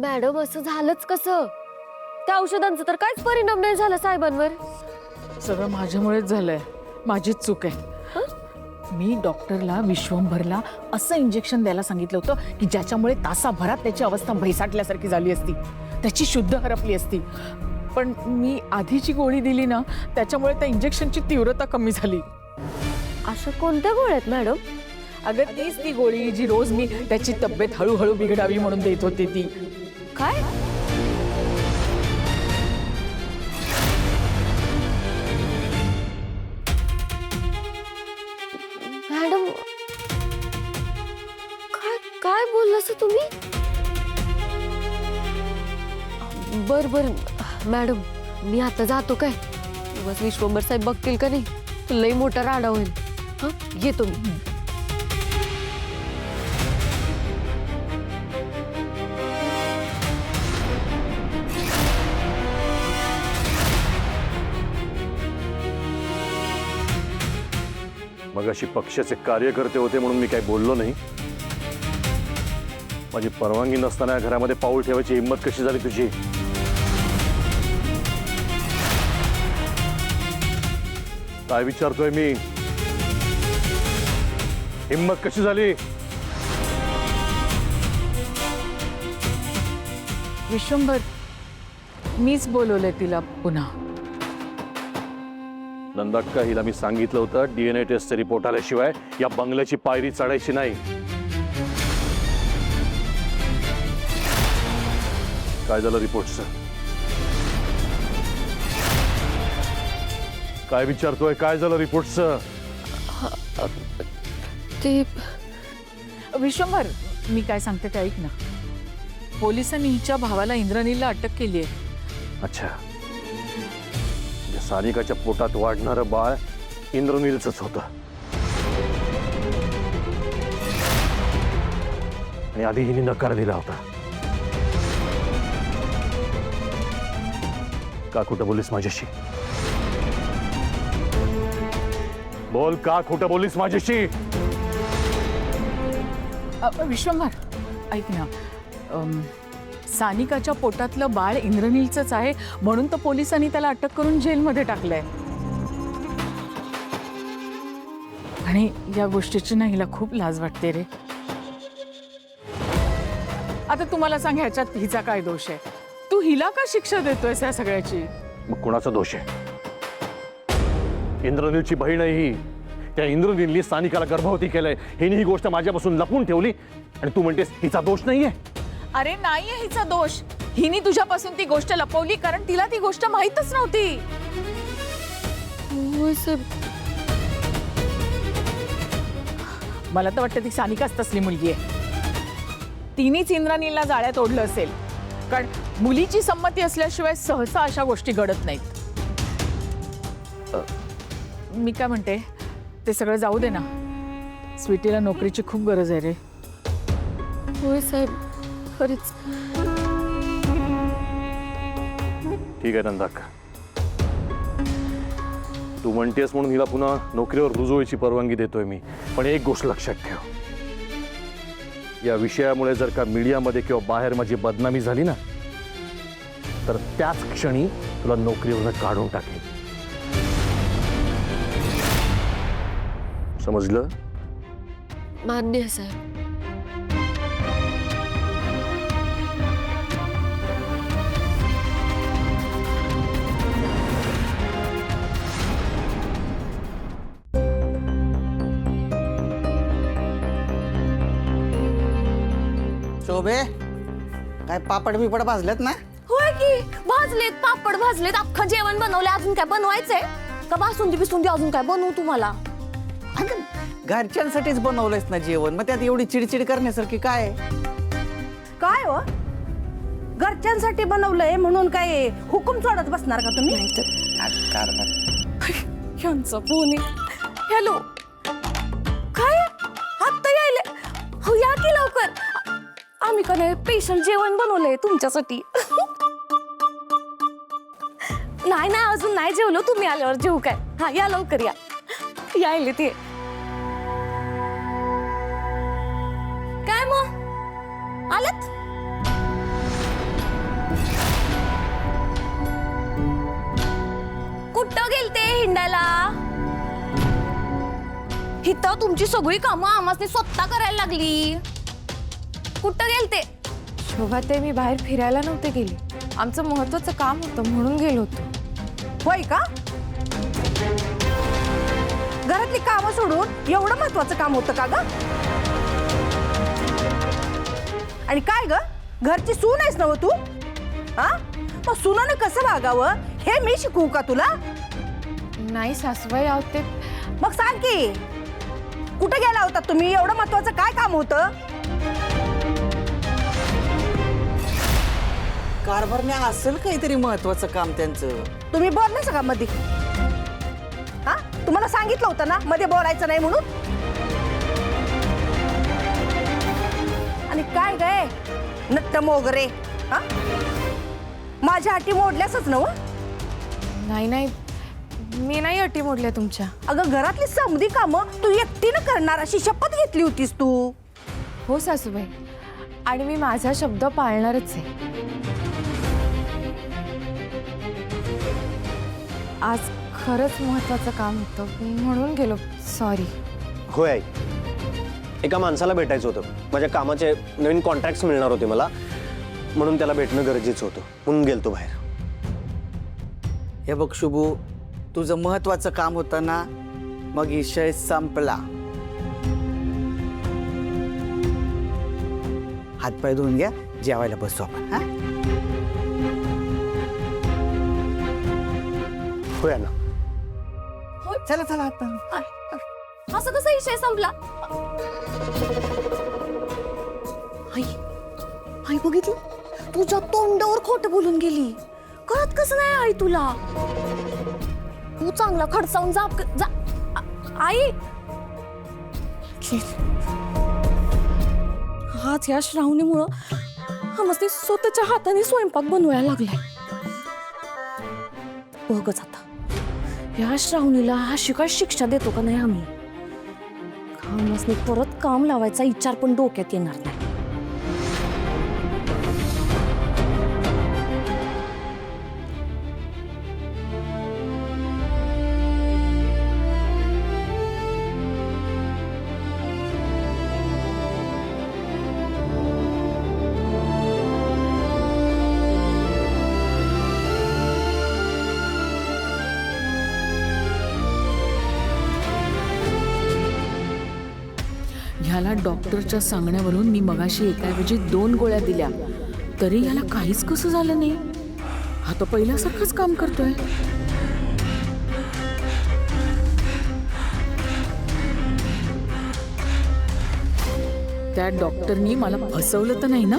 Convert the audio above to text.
Madam असं झालंच कसं? त्या औषधांचा तर काहीच परिणाम नाही झाला साहेबांवर. सगळं माझ्यामुळेच झालंय, माझीच चूक आहे. मी डॉक्टरला विश्वंभरला असं इंजेक्शन द्यायला सांगितलं होतं की ज्याच्यामुळे तासाभरात त्याची अवस्था भैसाटल्यासारखी झाली असती, त्याची शुद्ध हरपली असती. पण मी आधीची गोळी दिली ना, त्याच्यामुळे त्या इंजेक्शनची तीव्रता कमी झाली. अशा कोणत्या गोळ्या आहेत मॅडम? अगं तीच ती गोळी जी रोज मी त्याची तब्येत हळूहळू बिघडावी म्हणून देत होते ती. काय? मॅडम काय काय बोललास तुम्ही? बर बर मॅडम, मी आता जातो काय? बस विश्वंभर साहेब बघतील का नाही लई मोठा राडा होईल. हा येतो मी. मगाशी पक्षाचे कार्यकर्ते होते म्हणून मी काही बोललो नाही. माझी परवानगी नसताना घरामध्ये पाऊल ठेवायची हिंमत कशी झाली तुझी? काय विचारतोय मी? हिंमत कशी झाली? विश्वंभर, मीच बोलवलंय तिला पुन्हा. नंदाक्का, हिला मी सांगितलं होतं DNA टेस्टचा रिपोर्ट आल्याशिवाय या बंगल्याची पायरी चढायची नाही. काय झालं रिपोर्टचं? काय विचारतोय? काय झालं रिपोर्टचं? ते विश्वंभर, मी काय सांगते ते ऐक ना. पोलिसांनी हिच्या भावाला इंद्रनीलला अटक केली आहे. अच्छा, सानिकाच्या पोटात वाढणारं बाळ इंद्रनीलचंच होतं. आणि आधी हिने नकार दिला होता. का खोटं बोललीस माझ्याशी? बोल, का खोटं बोललीस माझ्याशी? विश्वंभर ऐक ना, सानिकाच्या पोटातलं बाळ इंद्रनीलचंच आहे म्हणून तर पोलिसांनी त्याला अटक करून जेलमध्ये टाकलंय. आणि या गोष्टीची ना हिला खूप लाज वाटते रे. आता तुम्हाला सांग, ह्याच्यात हिचा काय दोष आहे? तू हिला का शिक्षा देतोयस या सगळ्याची? मग कुणाचा दोष आहे? इंद्रनीलची बहीण आहे ही. त्या इंद्रनीलनी सानिकाला गर्भवती केलंय. हिने ही गोष्ट माझ्यापासून लपवून ठेवली आणि तू म्हणतेस हिचा दोष नाहीये? अरे नाहीये हिचा दोष. हिने तुझ्यापासून ती गोष्ट लपवली कारण तिला ती गोष्ट माहीतच नव्हती. होय साहेब. मला तर वाटतं ती सानिकाच तसली मुलगी आहे. तिनेच इंद्रनीलला जाळ्यात ओढलं असेल, कारण मुलीची संमती असल्याशिवाय सहसा अशा गोष्टी घडत नाहीत. मी काय म्हणते, ते सगळं जाऊ दे ना. स्वीटीला नोकरीची खूप गरज आहे रे. होय साहेब, खरीच. ठीक आहे नंदाक्का, तू म्हणतेस म्हणून हिला पुन्हा नोकरीवर रुजू व्हायची परवानगी देतोय मी. पण एक गोष्ट लक्षात ठेव, या विषयामुळे जर का मीडियामध्ये किंवा बाहेर माझी बदनामी झाली ना, तर त्याच क्षणी तुला नोकरीवरून काढून टाकेन. समजलं? मान्य आहे साहेब. शोभे, काय पापड बिपड भाजलेत ना? होय की, भाजलेत पापड, भाजलेत. अख्खं जेवण बनवलं. अजून काय बनवायचंय का? बासुंदी बिसुंदी अजून काय बनवू तुम्हाला? अगं, घरच्यांसाठीच बनवलंयस ना जेवण, मग त्यात एवढी चिडचिड करण्यासारखी काय? काय हो, घरच्यांसाठी बनवलंय म्हणून काय हुकूम सोडत बसणार का तुम्ही? यांचा फोन आहे. हॅलो, काय आत्ता यायले? हो या की लवकर. आम्ही का नाही स्पेशल जेवण बनवलंय तुमच्यासाठी. नाही नाही, अजून नाही जेवलो. तुम्ही आल्यावर जेवू काय? हा या लवकर या. यायले ते. काय मग आलत? इथं तुमची सगळी कामं आम्हाला स्वतः करायला लागली. कुठं गेलते? शोभा ते मी बाहेर फिरायला नव्हते गेले. आमचं महत्वाचं काम होतं म्हणून गेलो होतो. होय का? घरातली कामं सोडून एवढं महत्वाचं काम होतं का ग? आणि काय ग, घरची सून आहेस ना तू? हा, मग सुनानं कसं वागावं हे मी शिकवू का तुला? नाही सासूबाई, आहो ते मग सांग की, कुठे गेला होता तुम्ही? एवढं महत्वाचं काय काम होतं? कारभारने असेल काहीतरी महत्वाचं काम त्यांचं. तुम्ही बोललास का मध्ये? हा, तुम्हाला सांगितलं होतं ना मध्ये बोलायचं नाही म्हणून. आणि काय गे नट्ट मोगरे, हा, माझ्या अटी मोडल्यासच ना? नाही नाही, मी नाही अटी मोडल्या तुमच्या. अगं घरातली समधी कामं तू एकटीनं करणार अशी शपथ घेतली होतीस तू. हो सासूबाई, आणि मी माझा शब्द पाळणारच आहे. आज खरंच महत्वाचं काम होतं म्हणून गेलो. सॉरी. होय आई, एका माणसाला भेटायचं होतं. माझ्या कामाचे नवीन कॉन्ट्रॅक्ट्स मिळणार होते मला, म्हणून त्याला भेटणं गरजेचं होतं म्हणून गेलतो बाहेर. हे बघ शुभू, तुझं महत्वाचं काम होतं ना, मग विषय संपला. हातपाय धुवून घ्या, जेवायला बसू आपण. हा, होय ना. चला चला हातपाय. असं कसा विषय संपला? आई, आई बघितलं, तुझ्या तोंडावर खोटं बोलून गेली. कळत कसं नाही आई तुला? तू चांगला खडसावून जा जा. आई, आज या श्रावणीमुळं आम्हाला स्वतःच्या हाताने स्वयंपाक बनवायला लागलाय. बघच आता या श्रावणीला अशी काय शिक्षा देतो का नाही आम्ही? आम्हाला परत काम लावायचा विचार पण डोक्यात येणार नाही. ह्याला डॉक्टरच्या सांगण्यावरून मी मगाशी एकाऐवजी 2 गोळ्या दिल्या, तरी ह्याला काहीच कसं झालं नाही. हा तर पहिल्यासारखंच काम करतोय. त्या डॉक्टरनी मला फसवलं तर नाही ना?